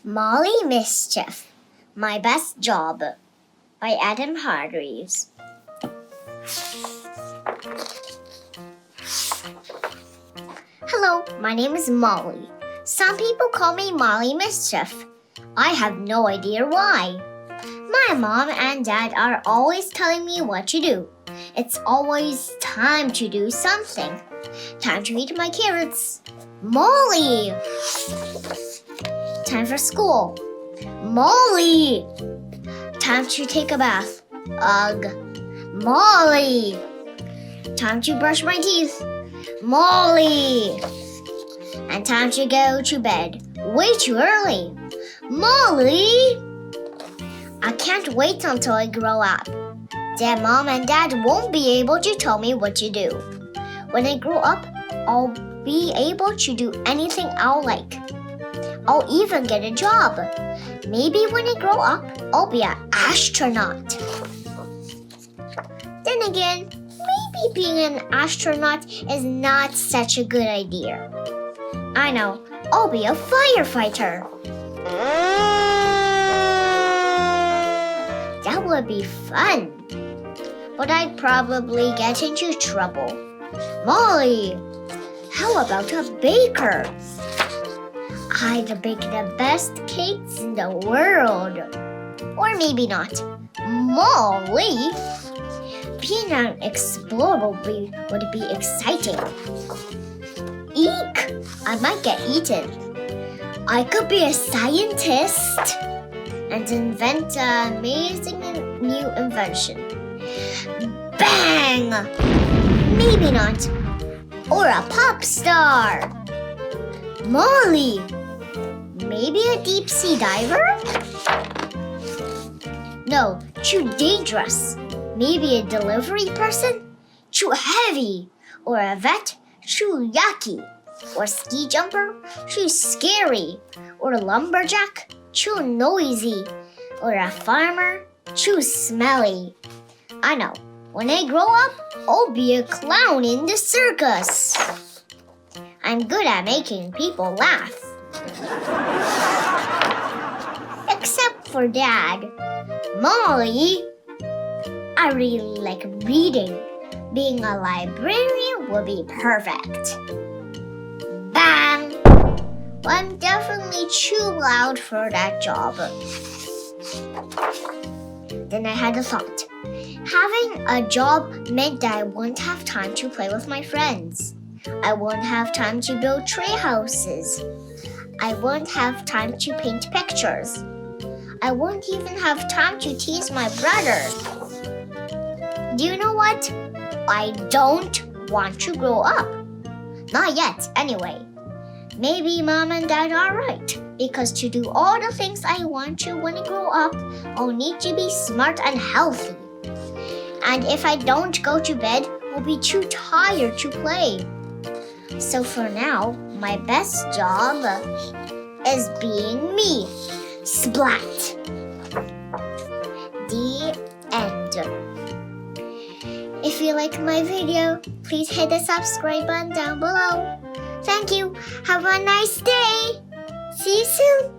Molly Mischief My Best Job by Hargreaves. Hello, my name is Molly. Some people call me Molly Mischief. I have no idea why. My mom and dad are always telling me what to do. It's always time to do something. Time to eat my carrots. Molly! Time for school. Molly! Time to take a bath. Ugh. Molly! Time to brush my teeth. Molly! And time to go to bed. Way too early. Molly! I can't wait until I grow up. Then mom and dad won't be able to tell me what to do. When I grow up, I'll be able to do anything I'll like. I'll even get a job. Maybe when I grow up, I'll be an astronaut. Then again, maybe being an astronaut is not such a good idea. I know, I'll be a firefighter. That would be fun. But I'd probably get into trouble. Molly, how about a baker? I'd bake the best cakes in the world. Or maybe not. Molly, being an explorer would be exciting. Eek! I might get eaten. I could be a scientist and invent an amazing new invention. Bang! Maybe not. Or a pop star. Molly! Maybe a deep sea diver? No, too dangerous. Maybe a delivery person? Too heavy. Or a vet? Too yucky. Or ski jumper? Too scary. Or a lumberjack? Too noisy. Or a farmer? Too smelly. I know. When I grow up, I'll be a clown in the circus. I'm good at making people laugh. Except for Dad. Molly, I really like reading. Being a librarian would be perfect. Bang! Well, I'm definitely too loud for that job. Then I had a thought. Having a job meant that I wouldn't have time to play with my friends. I wouldn't have time to build tree houses. I wouldn't have time to paint pictures. I wouldn't even have time to tease my brother. Do you know what? I don't want to grow up. Not yet, anyway. Maybe mom and dad are right. Because to do all the things I want to when I grow up, I'll need to be smart and healthy. And if I don't go to bed, I'll be too tired to play. So for now, my best job is being me. Splat. The end. If you like my video, please hit the subscribe button down below. Thank you. Have a nice day. See you soon.